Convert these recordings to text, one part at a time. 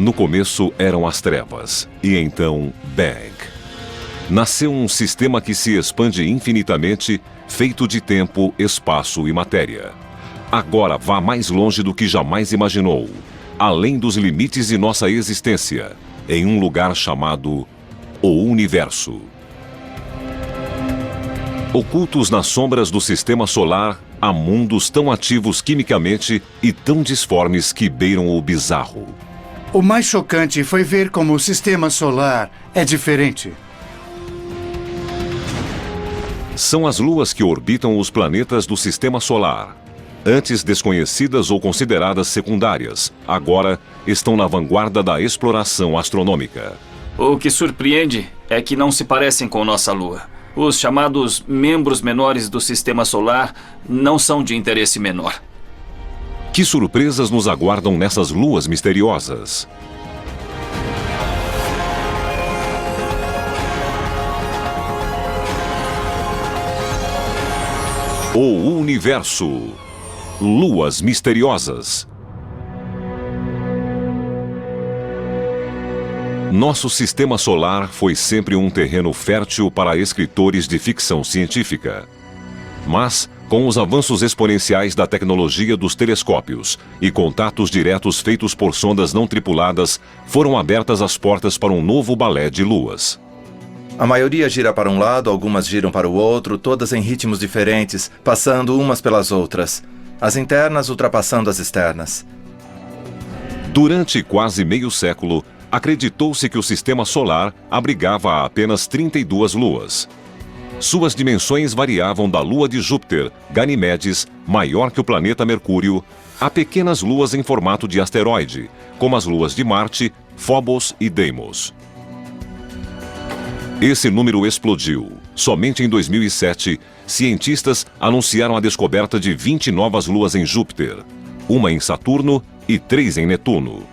No começo eram as trevas, e então Bang. Nasceu um sistema que se expande infinitamente, feito de tempo, espaço e matéria. Agora vá mais longe do que jamais imaginou, além dos limites de nossa existência, em um lugar chamado o Universo. Ocultos nas sombras do sistema solar, há mundos tão ativos quimicamente e tão disformes que beiram o bizarro. O mais chocante foi ver como o sistema solar é diferente. São as luas que orbitam os planetas do sistema solar. Antes desconhecidas ou consideradas secundárias, agora estão na vanguarda da exploração astronômica. O que surpreende é que não se parecem com nossa Lua. Os chamados membros menores do sistema solar não são de interesse menor. Que surpresas nos aguardam nessas luas misteriosas? O Universo. Luas misteriosas. Nosso sistema solar foi sempre um terreno fértil para escritores de ficção científica. Mas, com os avanços exponenciais da tecnologia dos telescópios e contatos diretos feitos por sondas não tripuladas, foram abertas as portas para um novo balé de luas. A maioria gira para um lado, algumas giram para o outro, todas em ritmos diferentes, passando umas pelas outras. As internas ultrapassando as externas. Durante quase meio século, acreditou-se que o sistema solar abrigava apenas 32 luas. Suas dimensões variavam da lua de Júpiter, Ganimedes, maior que o planeta Mercúrio, a pequenas luas em formato de asteroide, como as luas de Marte, Phobos e Deimos. Esse número explodiu. Somente em 2007, cientistas anunciaram a descoberta de 20 novas luas em Júpiter, uma em Saturno e 3 em Netuno.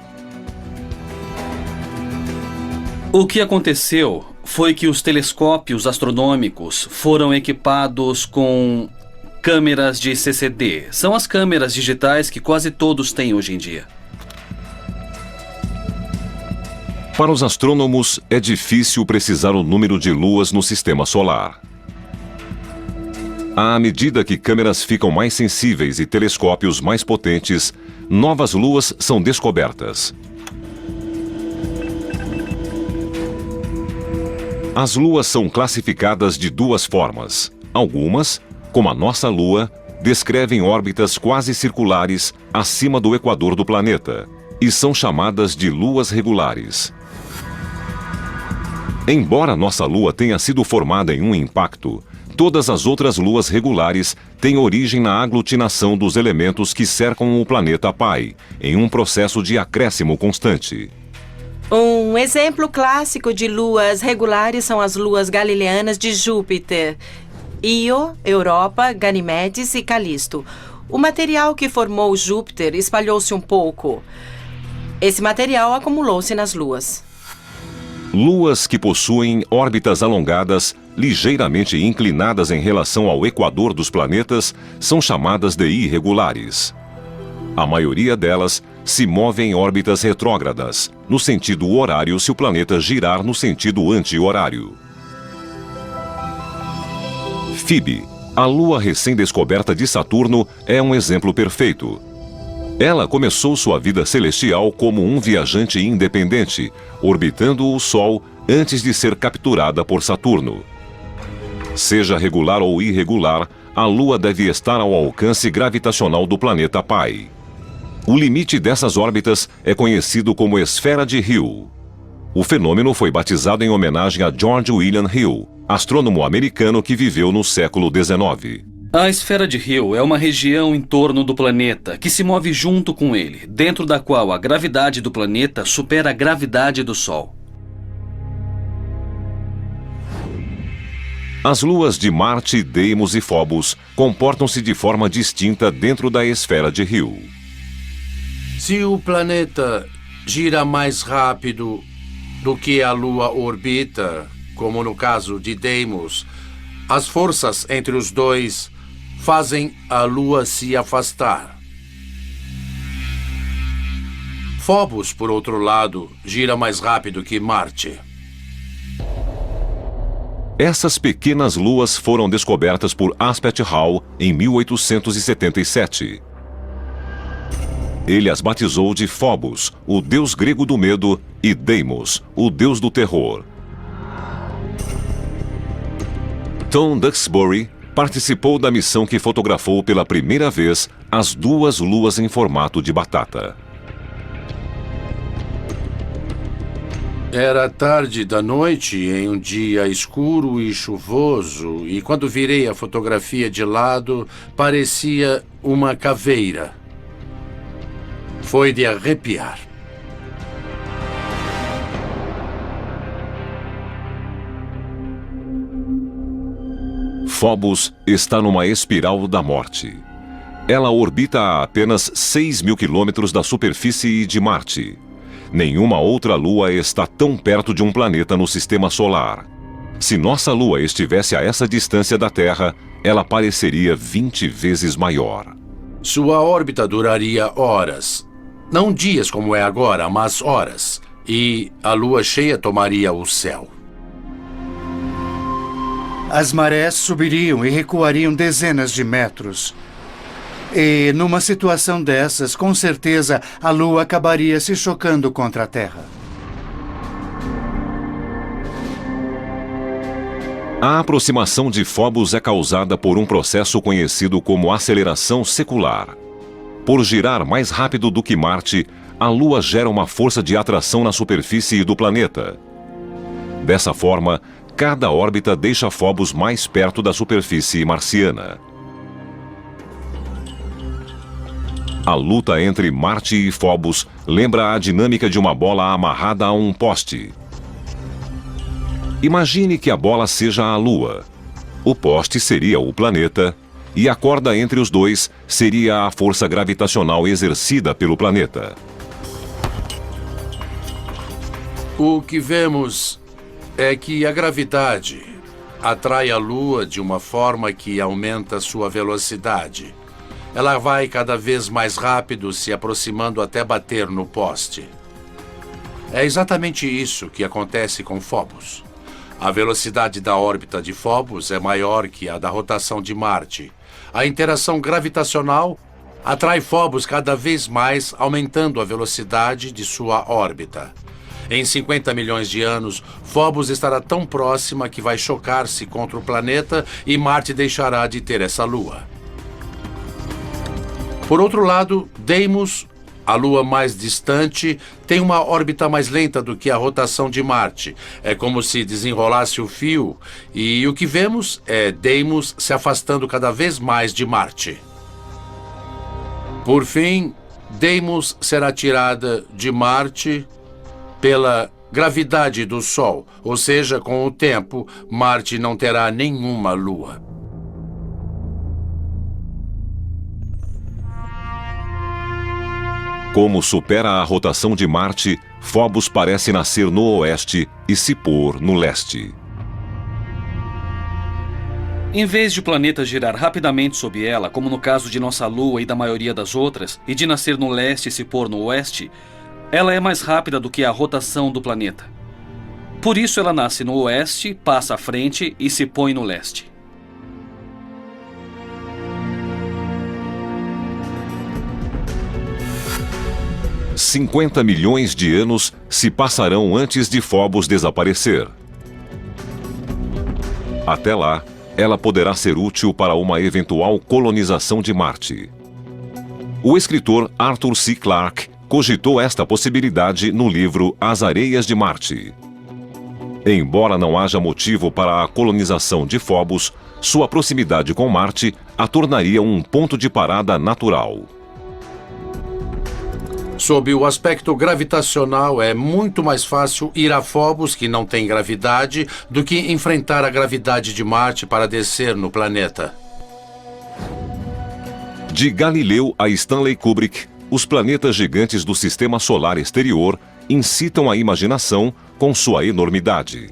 O que aconteceu foi que os telescópios astronômicos foram equipados com câmeras de CCD. São as câmeras digitais que quase todos têm hoje em dia. Para os astrônomos, é difícil precisar o número de luas no sistema solar. À medida que câmeras ficam mais sensíveis e telescópios mais potentes, novas luas são descobertas. As luas são classificadas de duas formas. Algumas, como a nossa Lua, descrevem órbitas quase circulares acima do equador do planeta e são chamadas de luas regulares. Embora nossa Lua tenha sido formada em um impacto, todas as outras luas regulares têm origem na aglutinação dos elementos que cercam o planeta pai, em um processo de acréscimo constante. Um exemplo clássico de luas regulares são as luas galileanas de Júpiter, Io, Europa, Ganimedes e Calisto. O material que formou Júpiter espalhou-se um pouco. Esse material acumulou-se nas luas. Luas que possuem órbitas alongadas, ligeiramente inclinadas em relação ao equador dos planetas, são chamadas de irregulares. A maioria delas se move em órbitas retrógradas, no sentido horário se o planeta girar no sentido anti-horário. Phoebe, a lua recém-descoberta de Saturno, é um exemplo perfeito. Ela começou sua vida celestial como um viajante independente, orbitando o Sol antes de ser capturada por Saturno. Seja regular ou irregular, a Lua deve estar ao alcance gravitacional do planeta pai. O limite dessas órbitas é conhecido como esfera de Hill. O fenômeno foi batizado em homenagem a George William Hill, astrônomo americano que viveu no século XIX. A esfera de Hill é uma região em torno do planeta que se move junto com ele, dentro da qual a gravidade do planeta supera a gravidade do Sol. As luas de Marte, Deimos e Phobos comportam-se de forma distinta dentro da esfera de Hill. Se o planeta gira mais rápido do que a Lua orbita, como no caso de Deimos, as forças entre os dois fazem a Lua se afastar. Phobos, por outro lado, gira mais rápido que Marte. Essas pequenas luas foram descobertas por Aspet Hall em 1877. Ele as batizou de Phobos, o deus grego do medo, e Deimos, o deus do terror. Tom Duxbury participou da missão que fotografou pela primeira vez as duas luas em formato de batata. Era tarde da noite, em um dia escuro e chuvoso, e quando virei a fotografia de lado, parecia uma caveira. Foi de arrepiar. Phobos está numa espiral da morte. Ela orbita a apenas 6.000 quilômetros da superfície de Marte. Nenhuma outra lua está tão perto de um planeta no sistema solar. Se nossa lua estivesse a essa distância da Terra, ela pareceria 20 vezes maior. Sua órbita duraria horas. Não dias como é agora, mas horas. E a lua cheia tomaria o céu. As marés subiriam e recuariam dezenas de metros. E, numa situação dessas, com certeza, a Lua acabaria se chocando contra a Terra. A aproximação de Phobos é causada por um processo conhecido como aceleração secular. Por girar mais rápido do que Marte, a Lua gera uma força de atração na superfície do planeta. Dessa forma, cada órbita deixa Phobos mais perto da superfície marciana. A luta entre Marte e Phobos lembra a dinâmica de uma bola amarrada a um poste. Imagine que a bola seja a Lua. O poste seria o planeta e a corda entre os dois seria a força gravitacional exercida pelo planeta. O que vemos é que a gravidade atrai a Lua de uma forma que aumenta sua velocidade. Ela vai cada vez mais rápido, se aproximando até bater no poste. É exatamente isso que acontece com Phobos. A velocidade da órbita de Phobos é maior que a da rotação de Marte. A interação gravitacional atrai Phobos cada vez mais, aumentando a velocidade de sua órbita. Em 50 milhões de anos, Phobos estará tão próxima que vai chocar-se contra o planeta e Marte deixará de ter essa lua. Por outro lado, Deimos, a lua mais distante, tem uma órbita mais lenta do que a rotação de Marte. É como se desenrolasse o fio, e o que vemos é Deimos se afastando cada vez mais de Marte. Por fim, Deimos será tirada de Marte pela gravidade do Sol, ou seja, com o tempo, Marte não terá nenhuma lua. Como supera a rotação de Marte, Phobos parece nascer no oeste e se pôr no leste. Em vez de o planeta girar rapidamente sob ela, como no caso de nossa Lua e da maioria das outras, e de nascer no leste e se pôr no oeste, ela é mais rápida do que a rotação do planeta. Por isso ela nasce no oeste, passa à frente e se põe no leste. $50 milhões de anos se passarão antes de Phobos desaparecer. Até lá, ela poderá ser útil para uma eventual colonização de Marte. O escritor Arthur C. Clarke cogitou esta possibilidade no livro As Areias de Marte. Embora não haja motivo para a colonização de Phobos, sua proximidade com Marte a tornaria um ponto de parada natural. Sob o aspecto gravitacional, é muito mais fácil ir a Phobos, que não tem gravidade, do que enfrentar a gravidade de Marte para descer no planeta. De Galileu a Stanley Kubrick, os planetas gigantes do sistema solar exterior incitam a imaginação com sua enormidade.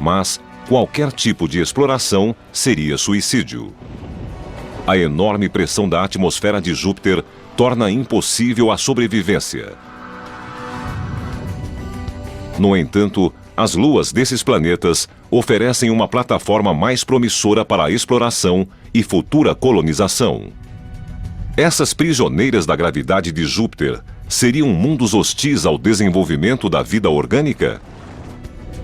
Mas qualquer tipo de exploração seria suicídio. A enorme pressão da atmosfera de Júpiter torna impossível a sobrevivência. No entanto, as luas desses planetas oferecem uma plataforma mais promissora para a exploração e futura colonização. Essas prisioneiras da gravidade de Júpiter seriam mundos hostis ao desenvolvimento da vida orgânica?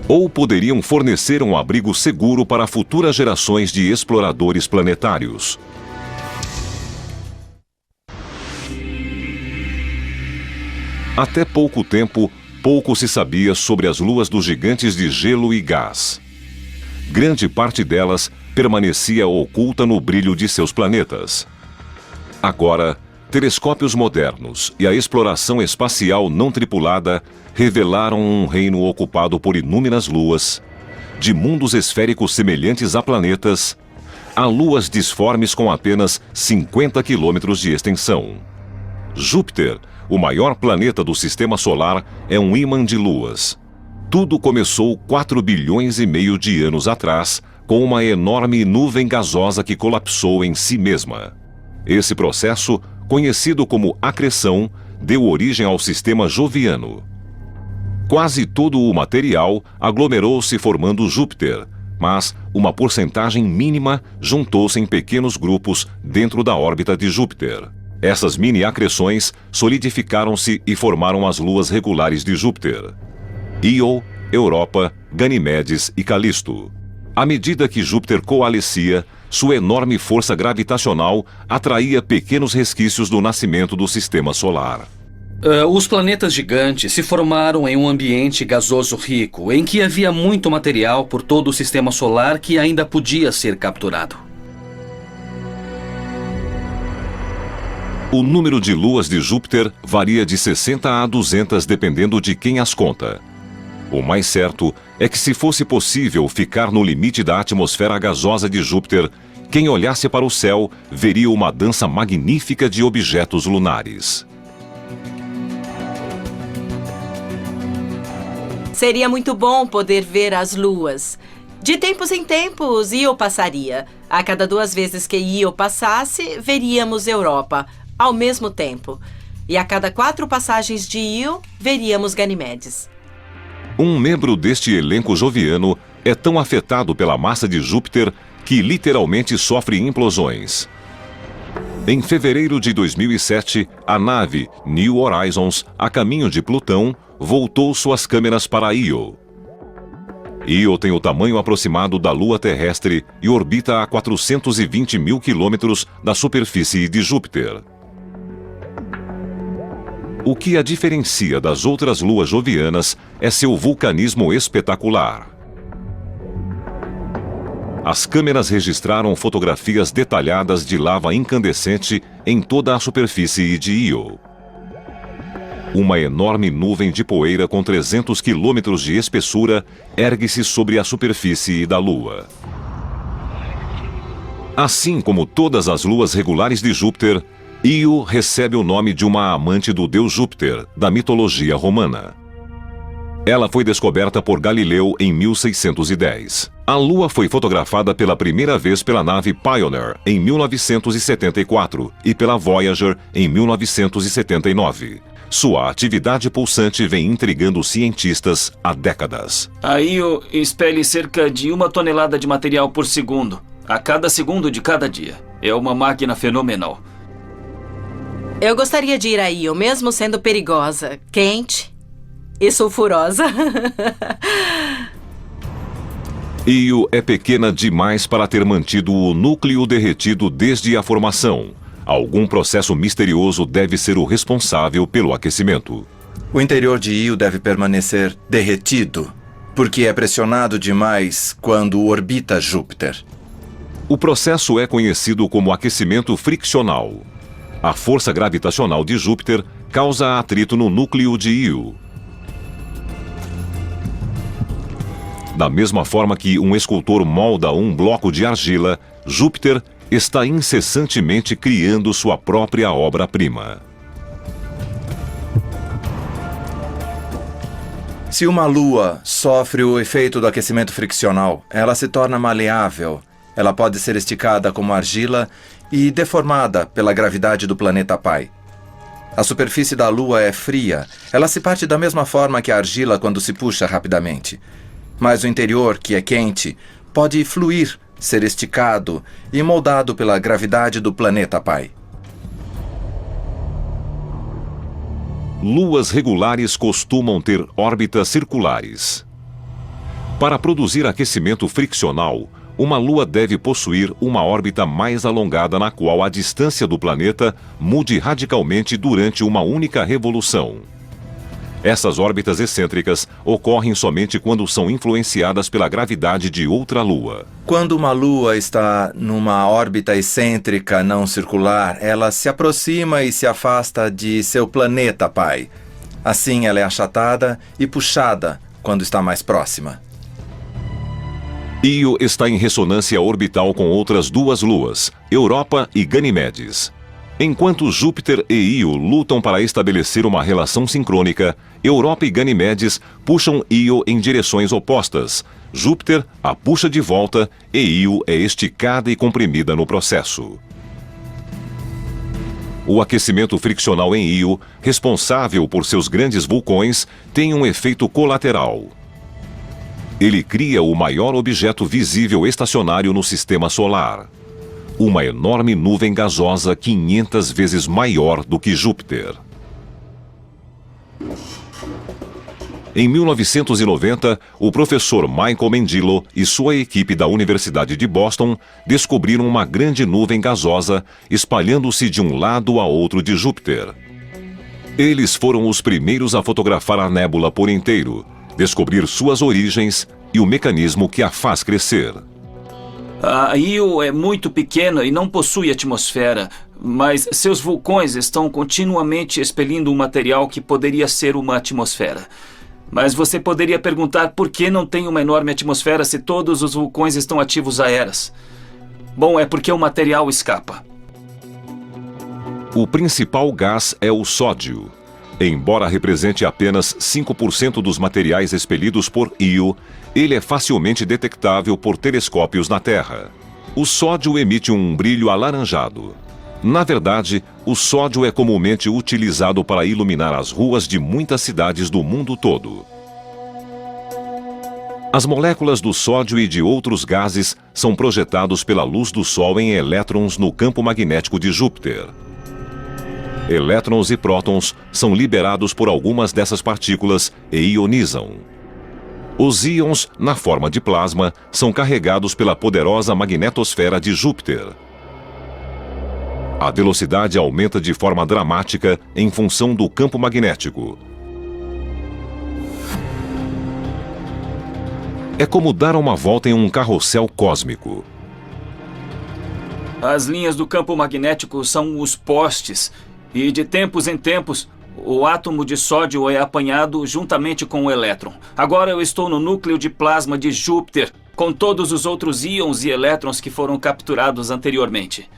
Ou poderiam fornecer um abrigo seguro para futuras gerações de exploradores planetários? Até pouco tempo, pouco se sabia sobre as luas dos gigantes de gelo e gás. Grande parte delas permanecia oculta no brilho de seus planetas. Agora, telescópios modernos e a exploração espacial não tripulada revelaram um reino ocupado por inúmeras luas, de mundos esféricos semelhantes a planetas, a luas disformes com apenas 50 quilômetros de extensão. Júpiter, o maior planeta do Sistema Solar, é um ímã de luas. Tudo começou 4 bilhões e meio de anos atrás, com uma enorme nuvem gasosa que colapsou em si mesma. Esse processo, conhecido como acreção, deu origem ao sistema joviano. Quase todo o material aglomerou-se formando Júpiter, mas uma porcentagem mínima juntou-se em pequenos grupos dentro da órbita de Júpiter. Essas mini-acreções solidificaram-se e formaram as luas regulares de Júpiter: Io, Europa, Ganimedes e Calisto. À medida que Júpiter coalescia, sua enorme força gravitacional atraía pequenos resquícios do nascimento do Sistema Solar. Os planetas gigantes se formaram em um ambiente gasoso rico, em que havia muito material por todo o Sistema Solar que ainda podia ser capturado. O número de luas de Júpiter varia de 60 a 200 dependendo de quem as conta. O mais certo é que, se fosse possível ficar no limite da atmosfera gasosa de Júpiter, quem olhasse para o céu veria uma dança magnífica de objetos lunares. Seria muito bom poder ver as luas. De tempos em tempos, Io passaria. A cada 2 vezes que Io passasse, veríamos Europa, ao mesmo tempo. E a cada 4 passagens de Io, veríamos Ganimedes. Um membro deste elenco joviano é tão afetado pela massa de Júpiter que literalmente sofre implosões. Em fevereiro de 2007, a nave New Horizons, a caminho de Plutão, voltou suas câmeras para Io. Io tem o tamanho aproximado da Lua terrestre e orbita a 420 mil quilômetros da superfície de Júpiter. O que a diferencia das outras luas jovianas é seu vulcanismo espetacular. As câmeras registraram fotografias detalhadas de lava incandescente em toda a superfície de Io. Uma enorme nuvem de poeira com 300 quilômetros de espessura ergue-se sobre a superfície da Lua. Assim como todas as luas regulares de Júpiter, Io recebe o nome de uma amante do deus Júpiter, da mitologia romana. Ela foi descoberta por Galileu em 1610. A Lua foi fotografada pela primeira vez pela nave Pioneer em 1974 e pela Voyager em 1979. Sua atividade pulsante vem intrigando cientistas há décadas. A Io expele cerca de 1 tonelada de material por segundo, a cada segundo de cada dia. É uma máquina fenomenal. Eu gostaria de ir a Io, mesmo sendo perigosa, quente e sulfurosa. Io é pequena demais para ter mantido o núcleo derretido desde a formação. Algum processo misterioso deve ser o responsável pelo aquecimento. O interior de Io deve permanecer derretido, porque é pressionado demais quando orbita Júpiter. O processo é conhecido como aquecimento friccional. A força gravitacional de Júpiter causa atrito no núcleo de Io. Da mesma forma que um escultor molda um bloco de argila, Júpiter está incessantemente criando sua própria obra-prima. Se uma lua sofre o efeito do aquecimento friccional, ela se torna maleável. Ela pode ser esticada como argila e deformada pela gravidade do planeta pai. A superfície da Lua é fria. Ela se parte da mesma forma que a argila quando se puxa rapidamente. Mas o interior, que é quente, pode fluir, ser esticado e moldado pela gravidade do planeta pai. Luas regulares costumam ter órbitas circulares. Para produzir aquecimento friccional, uma lua deve possuir uma órbita mais alongada na qual a distância do planeta mude radicalmente durante uma única revolução. Essas órbitas excêntricas ocorrem somente quando são influenciadas pela gravidade de outra lua. Quando uma lua está numa órbita excêntrica não circular, ela se aproxima e se afasta de seu planeta pai. Assim, ela é achatada e puxada quando está mais próxima. Io está em ressonância orbital com outras duas luas, Europa e Ganimedes. Enquanto Júpiter e Io lutam para estabelecer uma relação sincrônica, Europa e Ganimedes puxam Io em direções opostas. Júpiter a puxa de volta e Io é esticada e comprimida no processo. O aquecimento friccional em Io, responsável por seus grandes vulcões, tem um efeito colateral. Ele cria o maior objeto visível estacionário no sistema solar. Uma enorme nuvem gasosa 500 vezes maior do que Júpiter. Em 1990, o professor Michael Mendilo e sua equipe da Universidade de Boston descobriram uma grande nuvem gasosa espalhando-se de um lado a outro de Júpiter. Eles foram os primeiros a fotografar a nébula por inteiro, descobrir suas origens e o mecanismo que a faz crescer. A Io é muito pequena e não possui atmosfera, mas seus vulcões estão continuamente expelindo um material que poderia ser uma atmosfera. Mas você poderia perguntar por que não tem uma enorme atmosfera se todos os vulcões estão ativos há eras. Bom, é porque o material escapa. O principal gás é o sódio. Embora represente apenas 5% dos materiais expelidos por Io, ele é facilmente detectável por telescópios na Terra. O sódio emite um brilho alaranjado. Na verdade, o sódio é comumente utilizado para iluminar as ruas de muitas cidades do mundo todo. As moléculas do sódio e de outros gases são projetados pela luz do Sol em elétrons no campo magnético de Júpiter. Elétrons e prótons são liberados por algumas dessas partículas e ionizam. Os íons, na forma de plasma, são carregados pela poderosa magnetosfera de Júpiter. A velocidade aumenta de forma dramática em função do campo magnético. É como dar uma volta em um carrossel cósmico. As linhas do campo magnético são os postes, e de tempos em tempos, o átomo de sódio é apanhado juntamente com o elétron. Agora eu estou no núcleo de plasma de Júpiter, com todos os outros íons e elétrons que foram capturados anteriormente.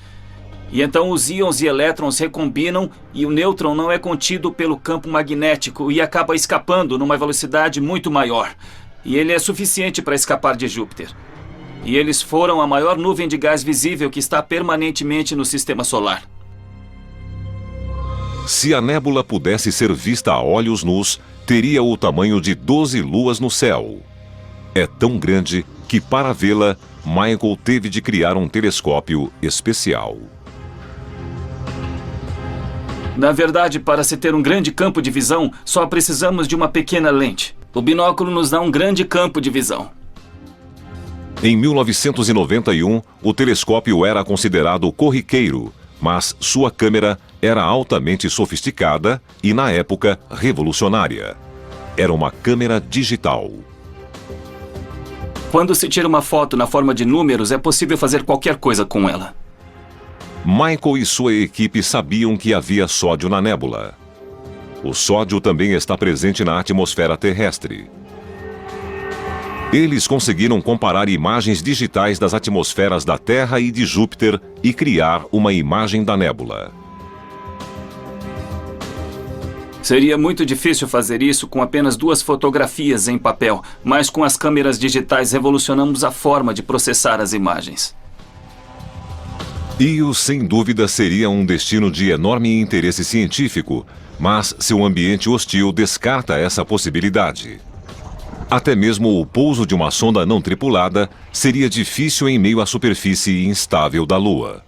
E então os íons e elétrons recombinam e o nêutron não é contido pelo campo magnético e acaba escapando numa velocidade muito maior. E ele é suficiente para escapar de Júpiter. E eles foram a maior nuvem de gás visível que está permanentemente no sistema solar. Se a nébula pudesse ser vista a olhos nus, teria o tamanho de 12 luas no céu. É tão grande que, para vê-la, Michael teve de criar um telescópio especial. Na verdade, para se ter um grande campo de visão, só precisamos de uma pequena lente. O binóculo nos dá um grande campo de visão. Em 1991, o telescópio era considerado corriqueiro, mas sua câmera era altamente sofisticada e, na época, revolucionária. Era uma câmera digital. Quando se tira uma foto na forma de números, é possível fazer qualquer coisa com ela. Michael e sua equipe sabiam que havia sódio na nébula. O sódio também está presente na atmosfera terrestre. Eles conseguiram comparar imagens digitais das atmosferas da Terra e de Júpiter e criar uma imagem da nébula. Seria muito difícil fazer isso com apenas 2 fotografias em papel, mas com as câmeras digitais revolucionamos a forma de processar as imagens. Io, sem dúvida, seria um destino de enorme interesse científico, mas seu ambiente hostil descarta essa possibilidade. Até mesmo o pouso de uma sonda não tripulada seria difícil em meio à superfície instável da Lua.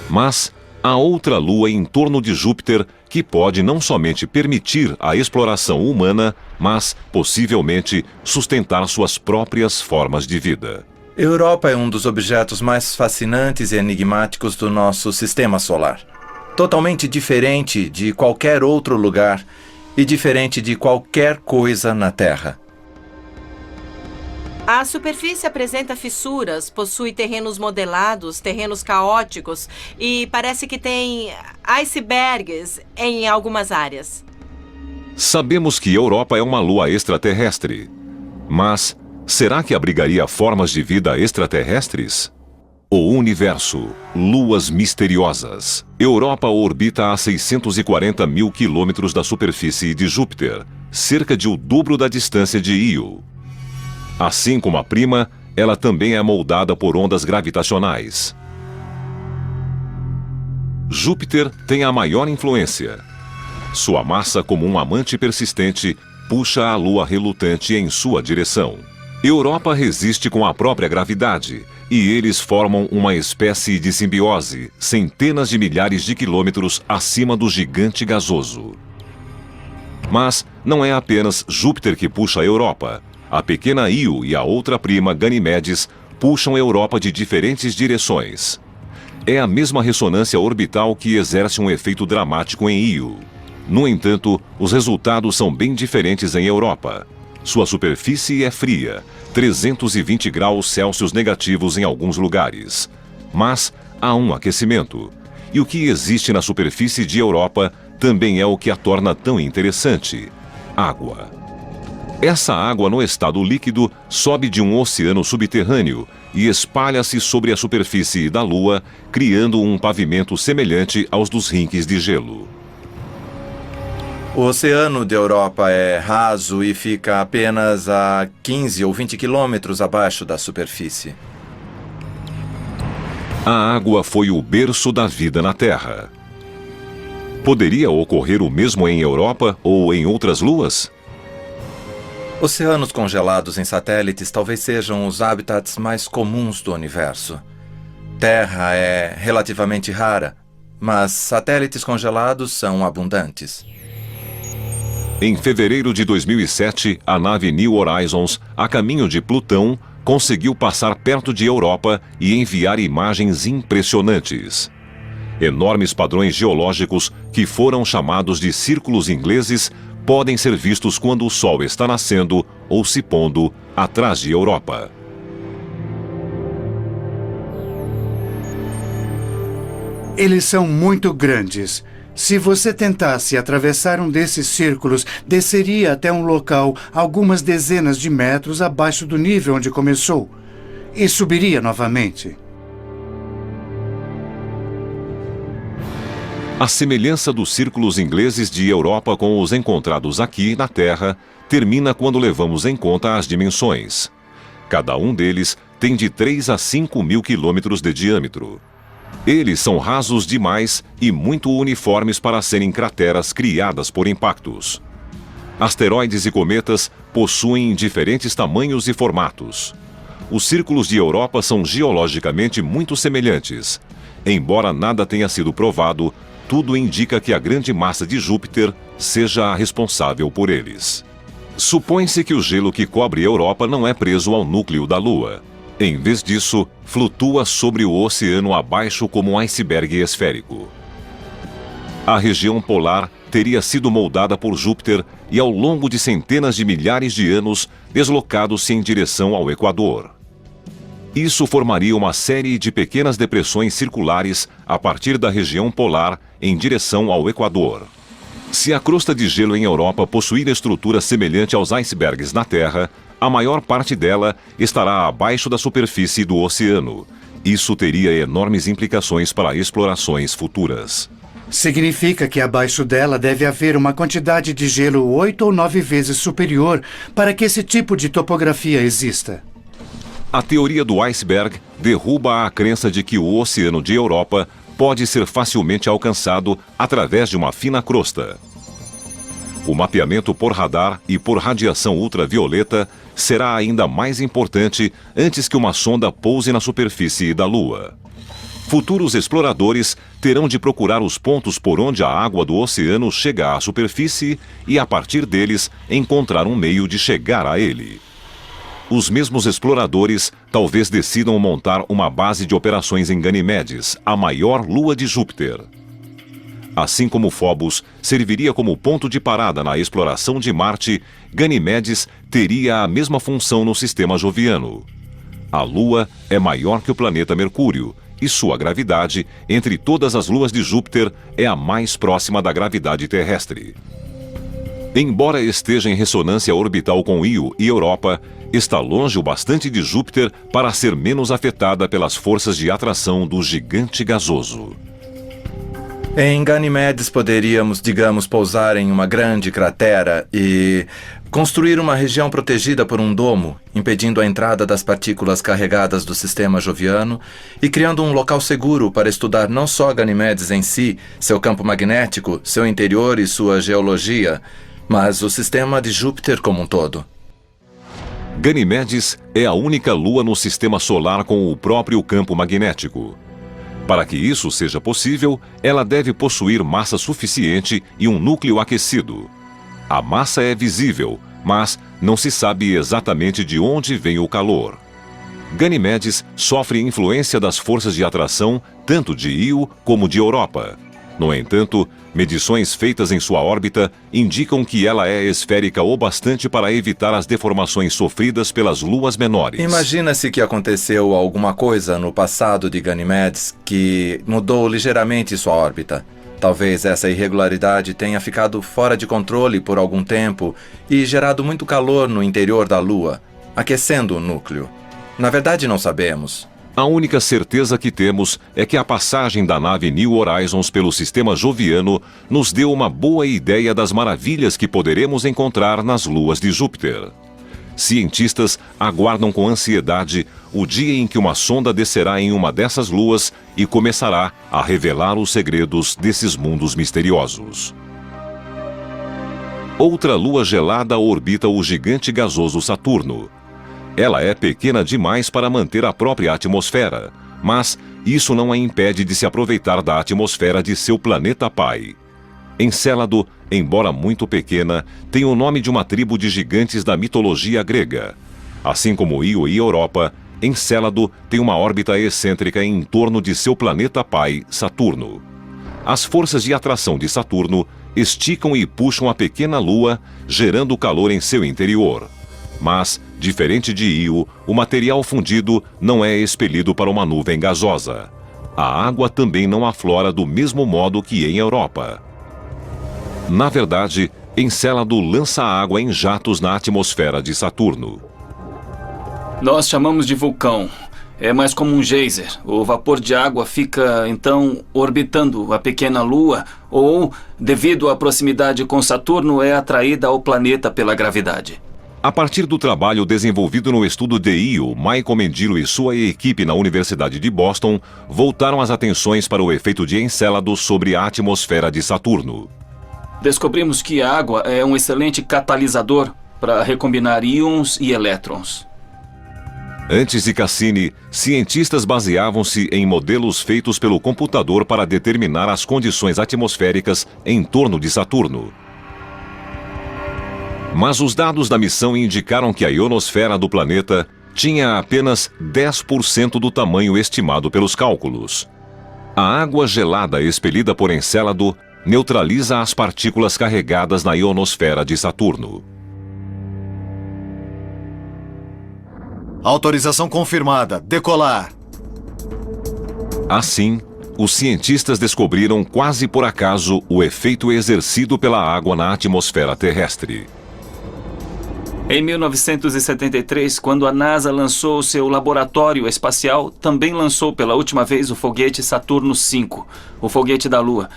Mas há outra Lua em torno de Júpiter que pode não somente permitir a exploração humana, mas, possivelmente, sustentar suas próprias formas de vida. Europa é um dos objetos mais fascinantes e enigmáticos do nosso sistema solar. Totalmente diferente de qualquer outro lugar e diferente de qualquer coisa na Terra. A superfície apresenta fissuras, possui terrenos modelados, terrenos caóticos e parece que tem icebergs em algumas áreas. Sabemos que Europa é uma lua extraterrestre, mas será que abrigaria formas de vida extraterrestres? O universo, luas misteriosas. Europa orbita a 640 mil quilômetros da superfície de Júpiter, cerca de o dobro da distância de Io. Assim como a prima, ela também é moldada por ondas gravitacionais. Júpiter tem a maior influência. Sua massa, como um amante persistente, puxa a Lua relutante em sua direção. Europa resiste com a própria gravidade, e eles formam uma espécie de simbiose, centenas de milhares de quilômetros acima do gigante gasoso. Mas não é apenas Júpiter que puxa a Europa. A pequena Io e a outra prima, Ganimedes, puxam a Europa de diferentes direções. É a mesma ressonância orbital que exerce um efeito dramático em Io. No entanto, os resultados são bem diferentes em Europa. Sua superfície é fria, 320 graus Celsius negativos em alguns lugares. Mas há um aquecimento. E o que existe na superfície de Europa também é o que a torna tão interessante: água. Essa água no estado líquido sobe de um oceano subterrâneo e espalha-se sobre a superfície da Lua, criando um pavimento semelhante aos dos rinques de gelo. O oceano da Europa é raso e fica apenas a 15 ou 20 quilômetros abaixo da superfície. A água foi o berço da vida na Terra. Poderia ocorrer o mesmo em Europa ou em outras luas? Oceanos congelados em satélites talvez sejam os habitats mais comuns do universo. Terra é relativamente rara, mas satélites congelados são abundantes. Em fevereiro de 2007, a nave New Horizons, a caminho de Plutão, conseguiu passar perto de Europa e enviar imagens impressionantes. Enormes padrões geológicos, que foram chamados de círculos ingleses, podem ser vistos quando o Sol está nascendo ou se pondo atrás de Europa. Eles são muito grandes. Se você tentasse atravessar um desses círculos, desceria até um local algumas dezenas de metros abaixo do nível onde começou e subiria novamente. A semelhança dos círculos ingleses de Europa com os encontrados aqui na Terra termina quando levamos em conta as dimensões. Cada um deles tem de 3 a 5 mil quilômetros de diâmetro. Eles são rasos demais e muito uniformes para serem crateras criadas por impactos. Asteroides e cometas possuem diferentes tamanhos e formatos. Os círculos de Europa são geologicamente muito semelhantes. Embora nada tenha sido provado, tudo indica que a grande massa de Júpiter seja a responsável por eles. Supõe-se que o gelo que cobre a Europa não é preso ao núcleo da Lua. Em vez disso, flutua sobre o oceano abaixo como um iceberg esférico. A região polar teria sido moldada por Júpiter e, ao longo de centenas de milhares de anos, deslocado-se em direção ao Equador. Isso formaria uma série de pequenas depressões circulares a partir da região polar em direção ao Equador. Se a crosta de gelo em Europa possuir estrutura semelhante aos icebergs na Terra, a maior parte dela estará abaixo da superfície do oceano. Isso teria enormes implicações para explorações futuras. Significa que abaixo dela deve haver uma quantidade de gelo 8 ou 9 vezes superior para que esse tipo de topografia exista. A teoria do iceberg derruba a crença de que o oceano de Europa pode ser facilmente alcançado através de uma fina crosta. O mapeamento por radar e por radiação ultravioleta será ainda mais importante antes que uma sonda pouse na superfície da Lua. Futuros exploradores terão de procurar os pontos por onde a água do oceano chega à superfície e, a partir deles, encontrar um meio de chegar a ele. Os mesmos exploradores talvez decidam montar uma base de operações em Ganimedes, a maior lua de Júpiter. Assim como Phobos serviria como ponto de parada na exploração de Marte, Ganimedes teria a mesma função no sistema joviano. A Lua é maior que o planeta Mercúrio, e sua gravidade, entre todas as luas de Júpiter, é a mais próxima da gravidade terrestre. Embora esteja em ressonância orbital com Io e Europa, está longe o bastante de Júpiter para ser menos afetada pelas forças de atração do gigante gasoso. Em Ganimedes poderíamos, digamos, pousar em uma grande cratera e construir uma região protegida por um domo, impedindo a entrada das partículas carregadas do sistema joviano e criando um local seguro para estudar não só Ganimedes em si, seu campo magnético, seu interior e sua geologia, mas o sistema de Júpiter como um todo. Ganimedes é a única lua no sistema solar com o próprio campo magnético. Para que isso seja possível, ela deve possuir massa suficiente e um núcleo aquecido. A massa é visível, mas não se sabe exatamente de onde vem o calor. Ganimedes sofre influência das forças de atração tanto de Io como de Europa. No entanto, medições feitas em sua órbita indicam que ela é esférica o bastante para evitar as deformações sofridas pelas luas menores. Imagina-se que aconteceu alguma coisa no passado de Ganimedes que mudou ligeiramente sua órbita. Talvez essa irregularidade tenha ficado fora de controle por algum tempo e gerado muito calor no interior da Lua, aquecendo o núcleo. Na verdade, não sabemos. A única certeza que temos é que a passagem da nave New Horizons pelo sistema joviano nos deu uma boa ideia das maravilhas que poderemos encontrar nas luas de Júpiter. Cientistas aguardam com ansiedade o dia em que uma sonda descerá em uma dessas luas e começará a revelar os segredos desses mundos misteriosos. Outra lua gelada orbita o gigante gasoso Saturno. Ela é pequena demais para manter a própria atmosfera, mas isso não a impede de se aproveitar da atmosfera de seu planeta pai. Encélado, embora muito pequena, tem o nome de uma tribo de gigantes da mitologia grega. Assim como Io e Europa, Encélado tem uma órbita excêntrica em torno de seu planeta pai, Saturno. As forças de atração de Saturno esticam e puxam a pequena lua, gerando calor em seu interior. Mas, diferente de Io, o material fundido não é expelido para uma nuvem gasosa. A água também não aflora do mesmo modo que em Europa. Na verdade, Encélado lança água em jatos na atmosfera de Saturno. Nós chamamos de vulcão. É mais como um geyser. O vapor de água fica, então, orbitando a pequena lua ou, devido à proximidade com Saturno, é atraída ao planeta pela gravidade. A partir do trabalho desenvolvido no estudo de Io, Michael Mendilo e sua equipe na Universidade de Boston voltaram as atenções para o efeito de Encélado sobre a atmosfera de Saturno. Descobrimos que a água é um excelente catalisador para recombinar íons e elétrons. Antes de Cassini, cientistas baseavam-se em modelos feitos pelo computador para determinar as condições atmosféricas em torno de Saturno. Mas os dados da missão indicaram que a ionosfera do planeta tinha apenas 10% do tamanho estimado pelos cálculos. A água gelada expelida por Encélado neutraliza as partículas carregadas na ionosfera de Saturno. Autorização confirmada. Decolar. Assim, os cientistas descobriram quase por acaso o efeito exercido pela água na atmosfera terrestre. Em 1973, quando a NASA lançou seu laboratório espacial, também lançou pela última vez o foguete Saturno V, o foguete da Lua.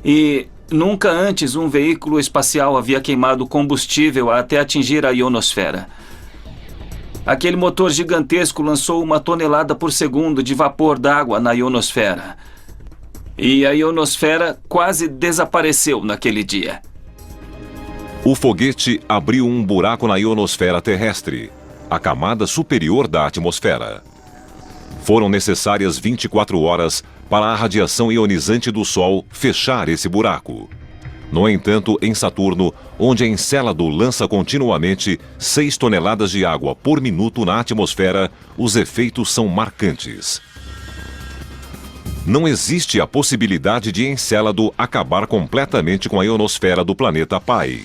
E nunca antes um veículo espacial havia queimado combustível até atingir a ionosfera. Aquele motor gigantesco lançou 1 tonelada por segundo de vapor d'água na ionosfera. E a ionosfera quase desapareceu naquele dia. O foguete abriu um buraco na ionosfera terrestre, a camada superior da atmosfera. Foram necessárias 24 horas para a radiação ionizante do Sol fechar esse buraco. No entanto, em Saturno, onde Encélado lança continuamente 6 toneladas de água por minuto na atmosfera, os efeitos são marcantes. Não existe a possibilidade de Encélado acabar completamente com a ionosfera do planeta pai.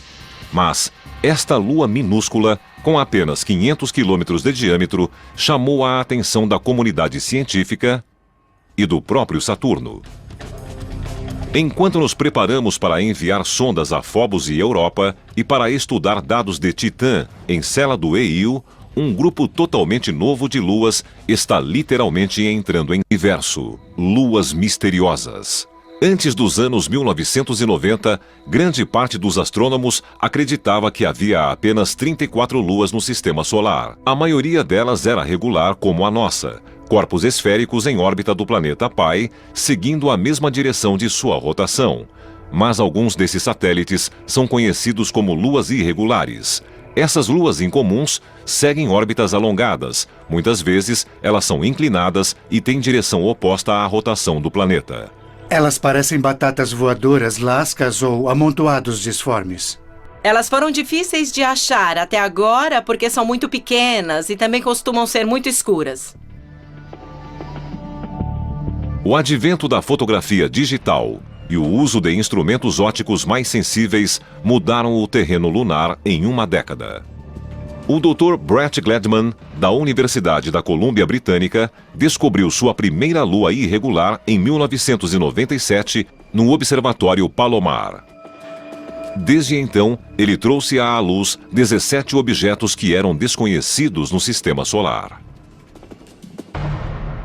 Mas esta lua minúscula, com apenas 500 quilômetros de diâmetro, chamou a atenção da comunidade científica e do próprio Saturno. Enquanto nos preparamos para enviar sondas a Phobos e Europa e para estudar dados de Titã, Encélado e Io, um grupo totalmente novo de luas está literalmente entrando em universo, luas misteriosas. Antes dos anos 1990, grande parte dos astrônomos acreditava que havia apenas 34 luas no sistema solar. A maioria delas era regular como a nossa, corpos esféricos em órbita do planeta pai, seguindo a mesma direção de sua rotação. Mas alguns desses satélites são conhecidos como luas irregulares. Essas luas incomuns seguem órbitas alongadas. Muitas vezes, elas são inclinadas e têm direção oposta à rotação do planeta. Elas parecem batatas voadoras, lascas ou amontoados disformes. Elas foram difíceis de achar até agora porque são muito pequenas e também costumam ser muito escuras. O advento da fotografia digital e o uso de instrumentos ópticos mais sensíveis mudaram o terreno lunar em uma década. O Dr. Brett Gladman, da Universidade da Colômbia Britânica, descobriu sua primeira lua irregular em 1997 no Observatório Palomar. Desde então, ele trouxe à luz 17 objetos que eram desconhecidos no sistema solar.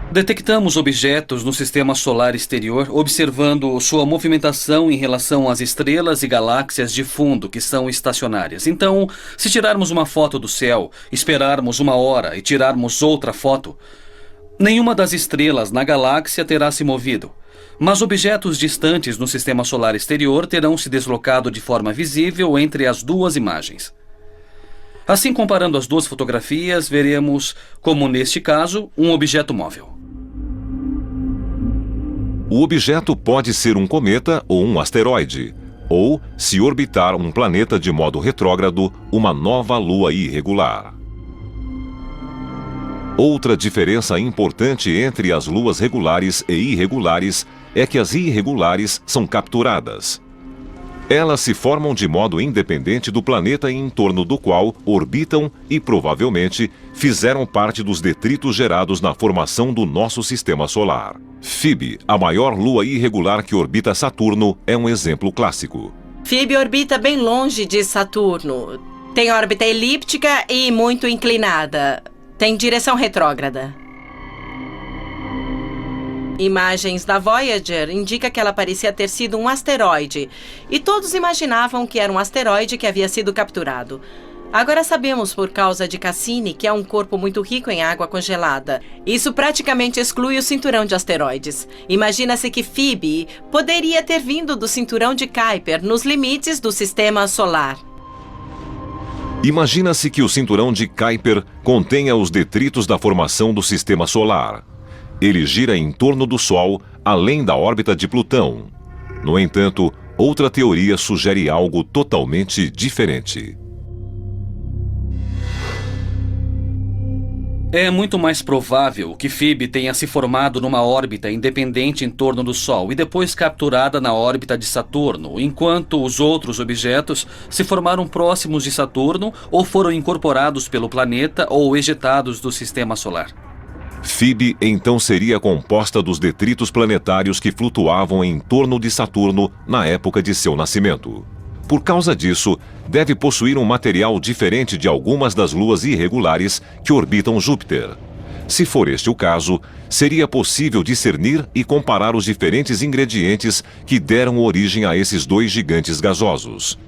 Detectamos objetos no sistema solar exterior, observando sua movimentação em relação às estrelas e galáxias de fundo que são estacionárias. Então, se tirarmos uma foto do céu, esperarmos 1 hora e tirarmos outra foto, nenhuma das estrelas na galáxia terá se movido. Mas objetos distantes no sistema solar exterior terão se deslocado de forma visível entre as duas imagens. Assim, comparando as duas fotografias, veremos, como neste caso, um objeto móvel. O objeto pode ser um cometa ou um asteroide, ou, se orbitar um planeta de modo retrógrado, uma nova lua irregular. Outra diferença importante entre as luas regulares e irregulares é que as irregulares são capturadas. Elas se formam de modo independente do planeta em torno do qual orbitam e, provavelmente, fizeram parte dos detritos gerados na formação do nosso sistema solar. Phoebe, a maior lua irregular que orbita Saturno, é um exemplo clássico. Phoebe orbita bem longe de Saturno. Tem órbita elíptica e muito inclinada. Tem direção retrógrada. Imagens da Voyager indicam que ela parecia ter sido um asteroide, e todos imaginavam que era um asteroide que havia sido capturado. Agora sabemos, por causa de Cassini, que é um corpo muito rico em água congelada. Isso praticamente exclui o cinturão de asteroides. Imagina-se que Phoebe poderia ter vindo do cinturão de Kuiper, nos limites do sistema solar. Imagina-se que o cinturão de Kuiper contenha os detritos da formação do sistema solar. Ele gira em torno do Sol, além da órbita de Plutão. No entanto, outra teoria sugere algo totalmente diferente. É muito mais provável que Phoebe tenha se formado numa órbita independente em torno do Sol e depois capturada na órbita de Saturno, enquanto os outros objetos se formaram próximos de Saturno ou foram incorporados pelo planeta ou ejetados do sistema solar. Phoebe então seria composta dos detritos planetários que flutuavam em torno de Saturno na época de seu nascimento. Por causa disso, deve possuir um material diferente de algumas das luas irregulares que orbitam Júpiter. Se for este o caso, seria possível discernir e comparar os diferentes ingredientes que deram origem a esses dois gigantes gasosos.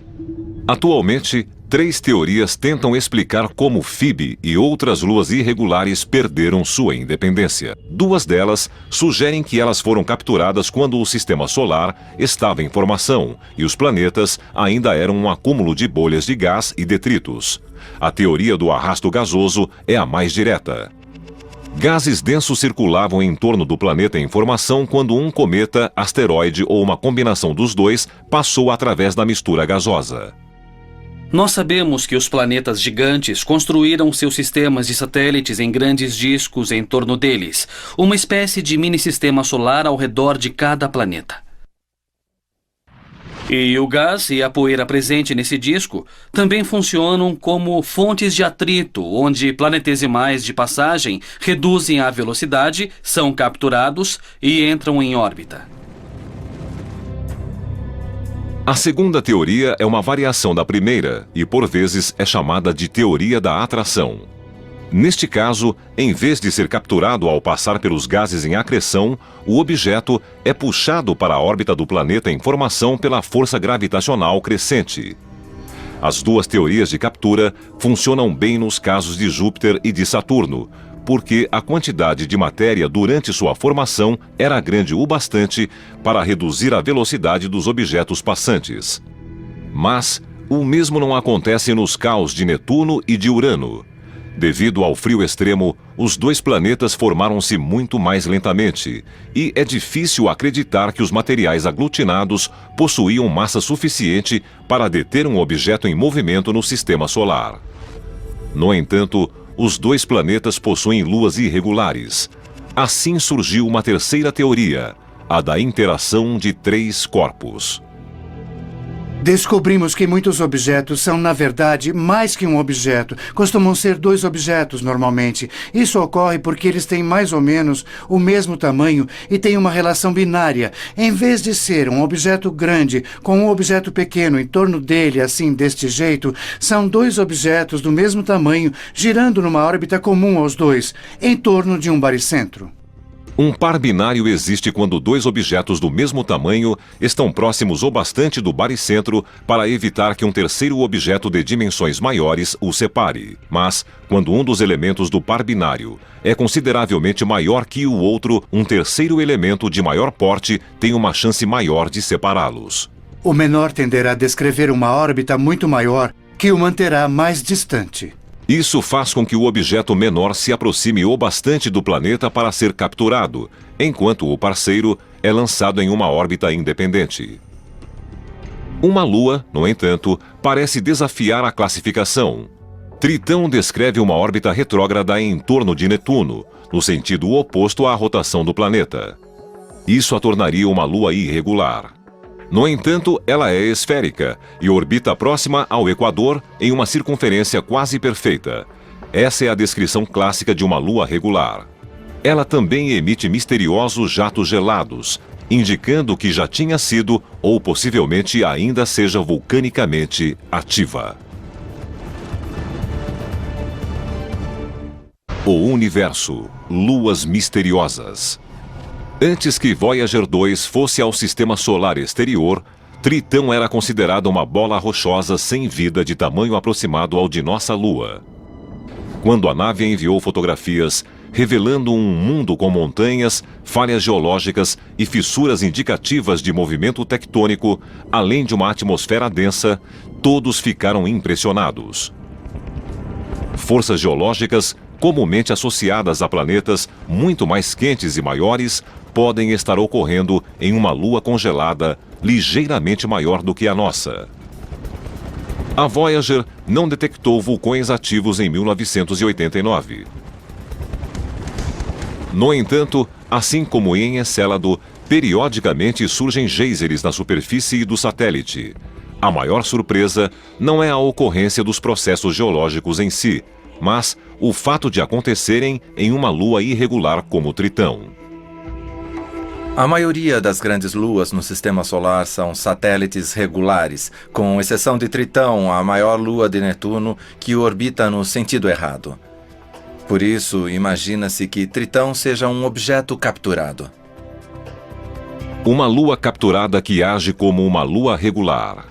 Atualmente, 3 teorias tentam explicar como Phoebe e outras luas irregulares perderam sua independência. 2 delas sugerem que elas foram capturadas quando o sistema solar estava em formação e os planetas ainda eram um acúmulo de bolhas de gás e detritos. A teoria do arrasto gasoso é a mais direta. Gases densos circulavam em torno do planeta em formação quando um cometa, asteroide ou uma combinação dos dois passou através da mistura gasosa. Nós sabemos que os planetas gigantes construíram seus sistemas de satélites em grandes discos em torno deles, uma espécie de mini-sistema solar ao redor de cada planeta. E o gás e a poeira presente nesse disco também funcionam como fontes de atrito, onde planetesimais de passagem reduzem a velocidade, são capturados e entram em órbita. A segunda teoria é uma variação da primeira e, por vezes, é chamada de teoria da atração. Neste caso, em vez de ser capturado ao passar pelos gases em acreção, o objeto é puxado para a órbita do planeta em formação pela força gravitacional crescente. As 2 teorias de captura funcionam bem nos casos de Júpiter e de Saturno, porque a quantidade de matéria durante sua formação era grande o bastante para reduzir a velocidade dos objetos passantes. Mas o mesmo não acontece nos caos de Netuno e de Urano. Devido ao frio extremo, os 2 planetas formaram-se muito mais lentamente, e é difícil acreditar que os materiais aglutinados possuíam massa suficiente para deter um objeto em movimento no sistema solar. No entanto, os 2 planetas possuem luas irregulares. Assim surgiu uma terceira teoria, a da interação de 3 corpos. Descobrimos que muitos objetos são, na verdade, mais que um objeto. Costumam ser 2 objetos, normalmente. Isso ocorre porque eles têm mais ou menos o mesmo tamanho e têm uma relação binária. Em vez de ser um objeto grande com um objeto pequeno em torno dele, assim, deste jeito, são 2 objetos do mesmo tamanho girando numa órbita comum aos 2, em torno de um baricentro. Um par binário existe quando 2 objetos do mesmo tamanho estão próximos o bastante do baricentro para evitar que um terceiro objeto de dimensões maiores os separe. Mas, quando um dos elementos do par binário é consideravelmente maior que o outro, um terceiro elemento de maior porte tem uma chance maior de separá-los. O menor tenderá a descrever uma órbita muito maior que o manterá mais distante. Isso faz com que o objeto menor se aproxime o bastante do planeta para ser capturado, enquanto o parceiro é lançado em uma órbita independente. Uma lua, no entanto, parece desafiar a classificação. Tritão descreve uma órbita retrógrada em torno de Netuno, no sentido oposto à rotação do planeta. Isso a tornaria uma lua irregular. No entanto, ela é esférica e orbita próxima ao Equador em uma circunferência quase perfeita. Essa é a descrição clássica de uma lua regular. Ela também emite misteriosos jatos gelados, indicando que já tinha sido ou possivelmente ainda seja vulcanicamente ativa. O universo, luas misteriosas. Antes que Voyager 2 fosse ao sistema solar exterior, Tritão era considerada uma bola rochosa sem vida de tamanho aproximado ao de nossa Lua. Quando a nave enviou fotografias revelando um mundo com montanhas, falhas geológicas e fissuras indicativas de movimento tectônico, além de uma atmosfera densa, todos ficaram impressionados. Forças geológicas, comumente associadas a planetas muito mais quentes e maiores, podem estar ocorrendo em uma lua congelada ligeiramente maior do que a nossa. A Voyager não detectou vulcões ativos em 1989. No entanto, assim como em Encélado, periodicamente surgem geysers na superfície do satélite. A maior surpresa não é a ocorrência dos processos geológicos em si, mas o fato de acontecerem em uma lua irregular como Tritão. A maioria das grandes luas no sistema solar são satélites regulares, com exceção de Tritão, a maior lua de Netuno, que orbita no sentido errado. Por isso, imagina-se que Tritão seja um objeto capturado. Uma lua capturada que age como uma lua regular.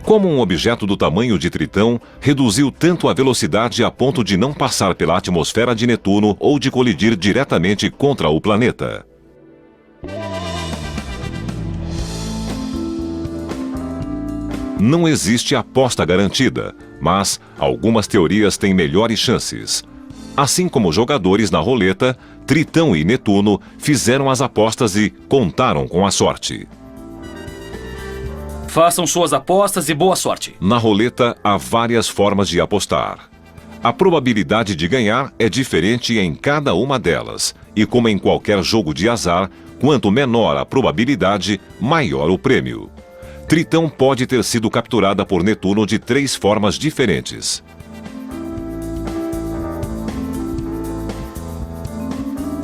Como um objeto do tamanho de Tritão reduziu tanto a velocidade a ponto de não passar pela atmosfera de Netuno ou de colidir diretamente contra o planeta. Não existe aposta garantida, mas algumas teorias têm melhores chances. Assim como jogadores na roleta, Tritão e Netuno fizeram as apostas e contaram com a sorte. Façam suas apostas e boa sorte. Na roleta, há várias formas de apostar. A probabilidade de ganhar é diferente em cada uma delas, e como em qualquer jogo de azar, quanto menor a probabilidade, maior o prêmio. Tritão pode ter sido capturada por Netuno de 3 formas diferentes.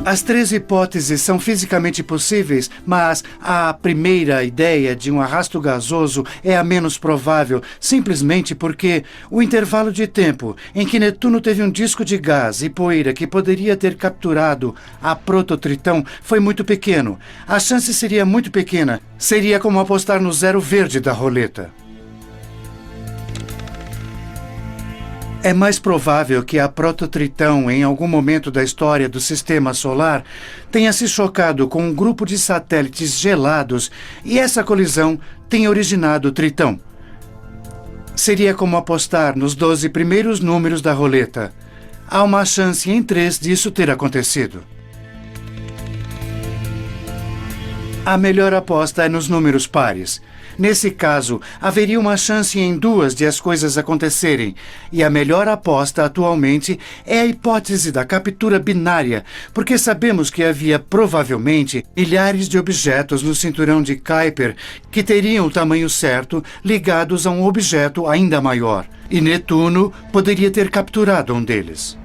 As 3 hipóteses são fisicamente possíveis, mas a primeira ideia de um arrasto gasoso é a menos provável, simplesmente porque o intervalo de tempo em que Netuno teve um disco de gás e poeira que poderia ter capturado a prototritão foi muito pequeno. A chance seria muito pequena. Seria como apostar no zero verde da roleta. É mais provável que a prototritão, em algum momento da história do Sistema Solar, tenha se chocado com um grupo de satélites gelados e essa colisão tenha originado o Tritão. Seria como apostar nos 12 primeiros números da roleta. Há uma chance em 3 disso ter acontecido. A melhor aposta é nos números pares. Nesse caso, haveria uma chance em 2 de as coisas acontecerem, e a melhor aposta atualmente é a hipótese da captura binária, porque sabemos que havia provavelmente milhares de objetos no cinturão de Kuiper que teriam o tamanho certo ligados a um objeto ainda maior, e Netuno poderia ter capturado um deles.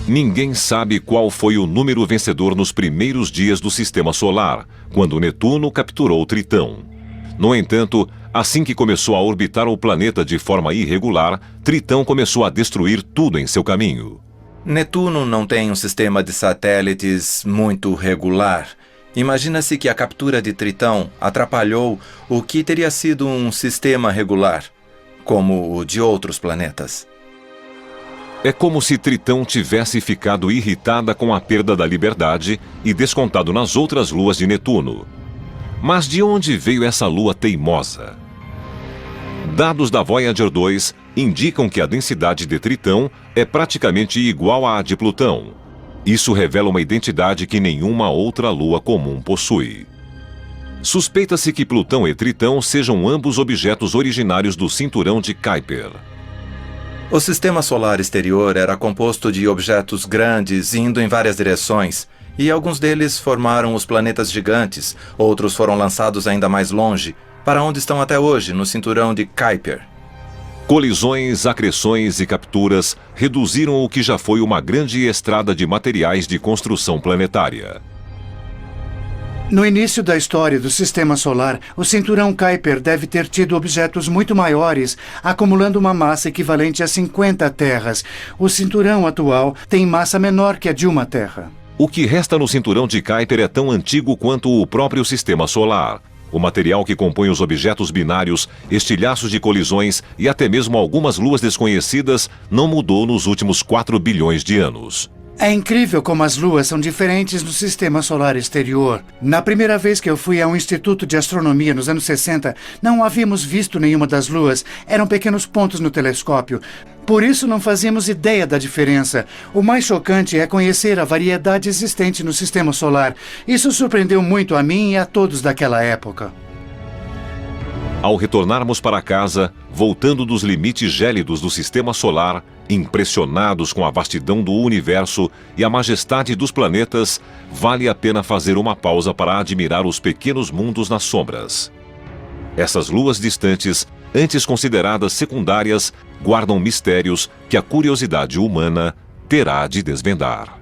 Ninguém sabe qual foi o número vencedor nos primeiros dias do Sistema Solar, quando Netuno capturou Tritão. No entanto, assim que começou a orbitar o planeta de forma irregular, Tritão começou a destruir tudo em seu caminho. Netuno não tem um sistema de satélites muito regular. Imagina-se que a captura de Tritão atrapalhou o que teria sido um sistema regular, como o de outros planetas. É como se Tritão tivesse ficado irritada com a perda da liberdade e descontado nas outras luas de Netuno. Mas de onde veio essa lua teimosa? Dados da Voyager 2 indicam que a densidade de Tritão é praticamente igual à de Plutão. Isso revela uma identidade que nenhuma outra lua comum possui. Suspeita-se que Plutão e Tritão sejam ambos objetos originários do cinturão de Kuiper. O sistema solar exterior era composto de objetos grandes indo em várias direções, e alguns deles formaram os planetas gigantes, outros foram lançados ainda mais longe, para onde estão até hoje, no cinturão de Kuiper. Colisões, acreções e capturas reduziram o que já foi uma grande estrada de materiais de construção planetária. No início da história do Sistema Solar, o cinturão Kuiper deve ter tido objetos muito maiores, acumulando uma massa equivalente a 50 terras. O cinturão atual tem massa menor que a de uma terra. O que resta no cinturão de Kuiper é tão antigo quanto o próprio Sistema Solar. O material que compõe os objetos binários, estilhaços de colisões e até mesmo algumas luas desconhecidas não mudou nos últimos 4 bilhões de anos. É incrível como as luas são diferentes no Sistema Solar exterior. Na primeira vez que eu fui a um instituto de astronomia nos anos 60, não havíamos visto nenhuma das luas. Eram pequenos pontos no telescópio. Por isso não fazíamos ideia da diferença. O mais chocante é conhecer a variedade existente no Sistema Solar. Isso surpreendeu muito a mim e a todos daquela época. Ao retornarmos para casa, voltando dos limites gélidos do Sistema Solar, impressionados com a vastidão do universo e a majestade dos planetas, vale a pena fazer uma pausa para admirar os pequenos mundos nas sombras. Essas luas distantes, antes consideradas secundárias, guardam mistérios que a curiosidade humana terá de desvendar.